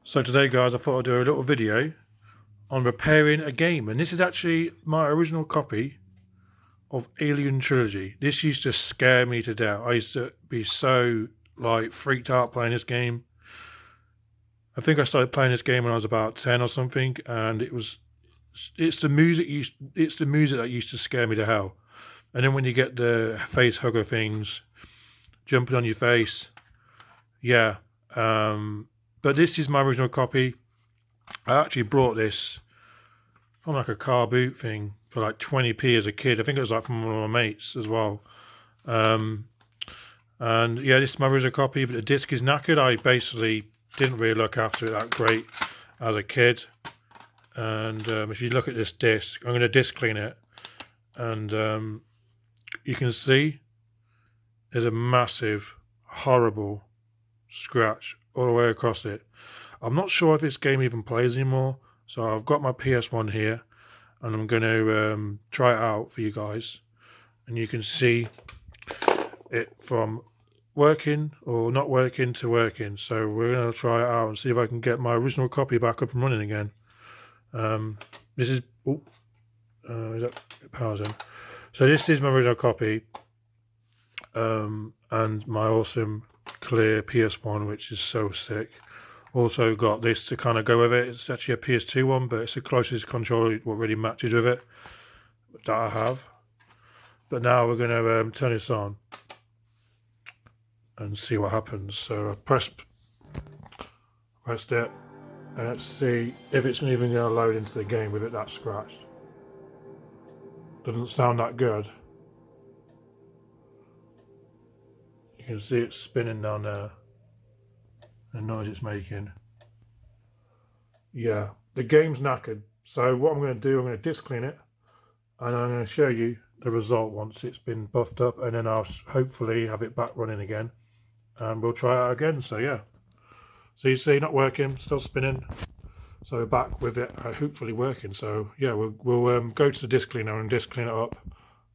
So today guys, I thought I'd do a little video on repairing a game, and this is actually my original copy of Alien Trilogy. This used to scare me to death. I used to be so freaked out playing this game. I think I started playing this game when I was about 10 or something, and it's the music that used to scare me to hell. And then when you get the face hugger things jumping on your face, yeah. But this is my original copy. I actually brought this from like a car boot thing for like 20p as a kid. I think it was like from one of my mates as well. And yeah, this is my original copy, but the disc is knackered. I basically didn't really look after it that great as a kid. And if you look at this disc, I'm going to disc clean it, and you can see there's a massive, horrible scratch all the way across it. I'm not sure if this game even plays anymore, so I've got my PS1 here, and I'm going to try it out for you guys, and you can see it from working or not working to working. So we're going to try it out and see if I can get my original copy back up and running again. This is is that powers in? So this is my original copy, and my awesome clear PS1, which is so sick. Also got this to kind of go with it. It's actually a PS2 one, but it's the closest controller what really matches with it that I have. But now we're going to turn this on and see what happens. So I pressed it, and let's see if it's even going to load into the game with it that scratched. Doesn't sound that good. You can see it's spinning down there, the noise it's making. Yeah, the game's knackered. So what I'm going to do, I'm going to disc clean it, and I'm going to show you the result once it's been buffed up, and then I'll hopefully have it back running again, and we'll try it out again. So yeah, so you see, not working, still spinning. So we're back with it, hopefully working. So yeah, we'll go to the disc cleaner and disc clean it up,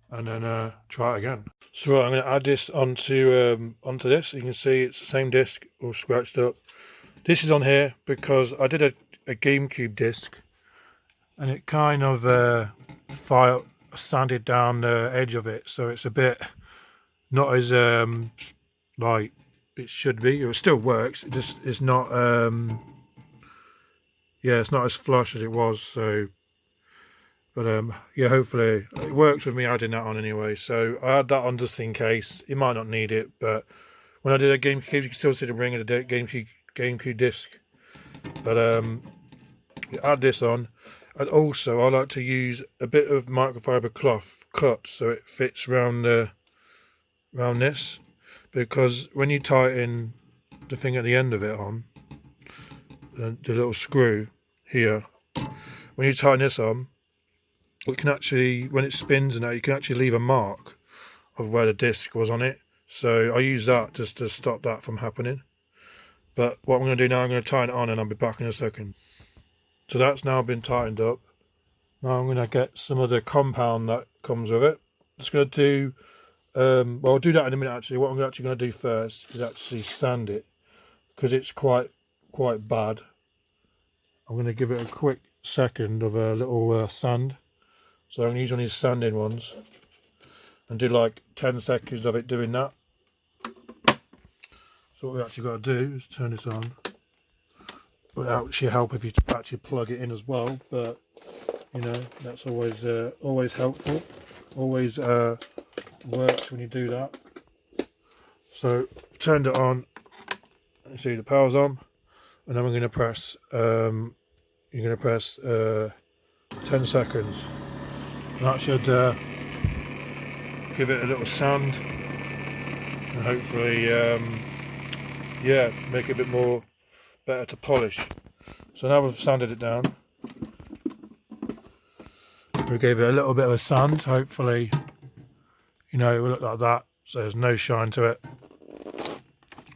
and then try it again. So right, I'm going to add this onto this. You can see it's the same disc, all scratched up. This is on here because I did a GameCube disc, and it kind of sanded down the edge of it, so it's a bit not as like it should be. It still works. It's not yeah, it's not as flush as it was. So, but yeah, hopefully it works with me adding that on anyway. So I add that on just in case. You might not need it, but when I did a GameCube, you can still see the ring of the GameCube disc. But you add this on, and also I like to use a bit of microfiber cloth cut so it fits round this, because when you tighten the thing at the end of it on, the little screw here, when you tighten this on, it can actually, when it spins and that, you can actually leave a mark of where the disc was on it. So I use that just to stop that from happening. But what I'm going to do now, I'm going to tighten it on, and I'll be back in a second. So that's now been tightened up. Now I'm going to get some of the compound that comes with it. Just going to do, well, I'll do that in a minute actually. What I'm actually going to do first is actually sand it, because it's quite bad. I'm going to give it a quick second of a little sand. So I'm going to use one of these sanding ones and do like 10 seconds of it doing that. So what we actually got to do is turn this on. It would actually help if you actually plug it in as well, but you know, that's always helpful. Always works when you do that. So turned it on. You see the power's on, and then we're going to press. You're going to press 10 seconds. And that should give it a little sand, and hopefully, yeah, make it a bit more better to polish. So now we've sanded it down. We gave it a little bit of a sand. Hopefully, you know, it will look like that. So there's no shine to it.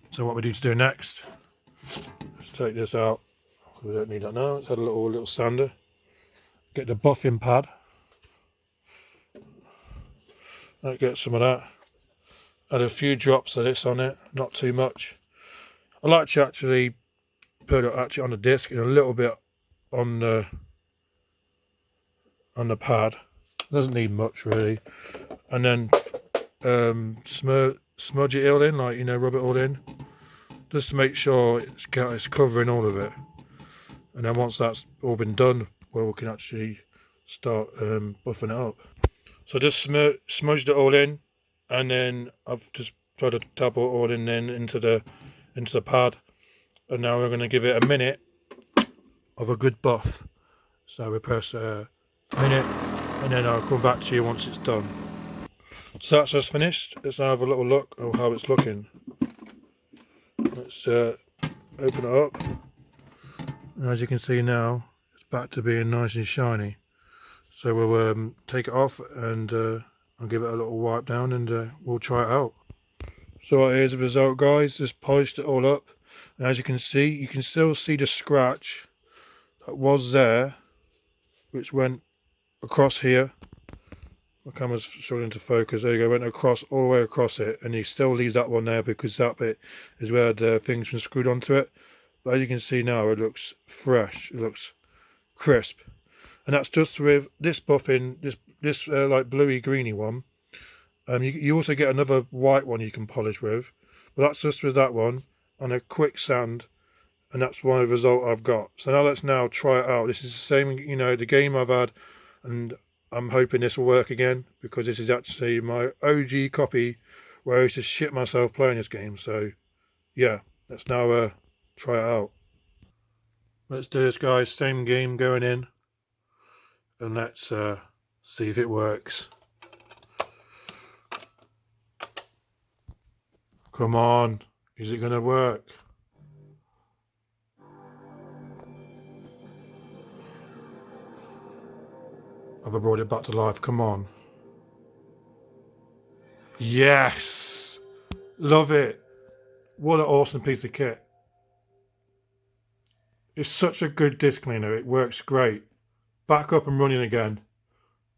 So what we need to do next, let's take this out. We don't need that now. Let's add a little sander. Get the buffing pad. Get some of that. Add a few drops of this on it, not too much. I like to actually put it actually on the disc and a little bit on the pad. Doesn't need much really. And then smudge it all in, like, you know, rub it all in, just to make sure it's covering all of it. And then once that's all been done, well, we can actually start buffing it up. So just smudged it all in, and then I've just tried to tap it all in then into the pad. And now we're going to give it a minute of a good buff. So we press a minute, and then I'll come back to you once it's done. So that's just finished. Let's now have a little look at how it's looking. Let's open it up. And as you can see now, it's back to being nice and shiny. So we'll take it off, and I'll give it a little wipe down, and we'll try it out. So here's the result, guys. Just polished it all up, and as you can still see the scratch that was there, which went across here. My camera's struggling to focus. There you go, went across, all the way across it, and you still leave that one there because that bit is where the thing's been screwed onto it. But as you can see now, it looks fresh, it looks crisp. And that's just with this buffing, this like bluey greeny one. You also get another white one you can polish with, but that's just with that one and a quick sand, and that's one of the result I've got. So now let's try it out. This is the same, you know, the game I've had, and I'm hoping this will work again, because this is actually my OG copy where I used to shit myself playing this game. So yeah, let's now try it out. Let's do this, guys. Same game going in, and let's see if it works. Come on, is it gonna work? Have I brought it back to life? Come on. Yes! Love it. What an awesome piece of kit. It's such a good disc cleaner. It works great. Back up and running again.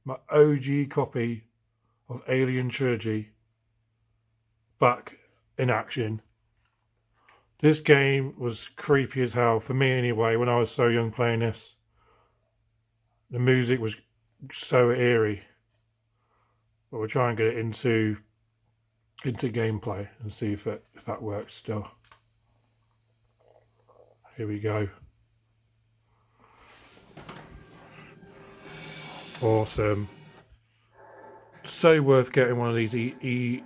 My OG copy of Alien Trilogy back in action. This game was creepy as hell, for me anyway, when I was so young playing this. The music was so eerie. But we'll try and get it into gameplay and see if that works still. Here we go. Awesome. So worth getting one of these is it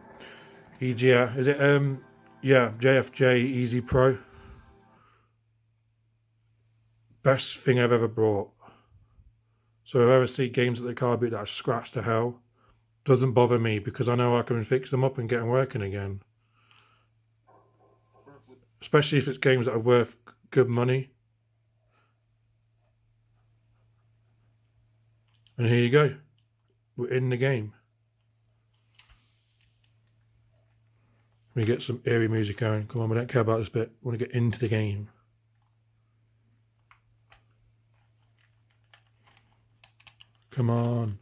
yeah, JFJ Easy Pro. Best thing I've ever bought. So if I ever see games at the car boot that are scratched to hell, doesn't bother me, because I know I can fix them up and get them working again. Especially if it's games that are worth good money. And here you go. We're in the game. We get some eerie music going. Come on, we don't care about this bit. We want to get into the game. Come on.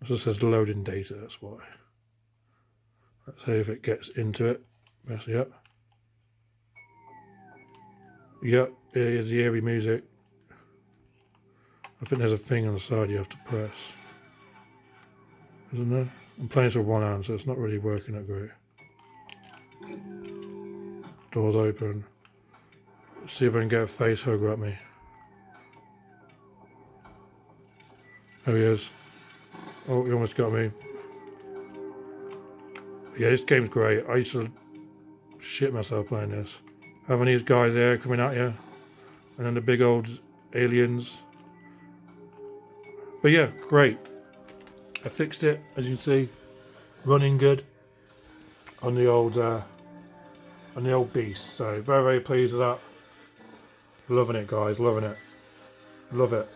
It just says loading data, that's why. Let's see if it gets into it. Press yep. Yep, here's the eerie music. I think there's a thing on the side you have to press. Isn't there? I'm playing this with one hand, so it's not really working that great. Doors open. Let's see if I can get a face hugger at me. There he is. Oh, he almost got me. Yeah, this game's great. I used to shit myself playing this. Having these guys there coming at you, and then the big old aliens. But yeah, great. I fixed it, as you can see, running good on the old beast. So very, very pleased with that. Loving it, guys, loving it. Love it.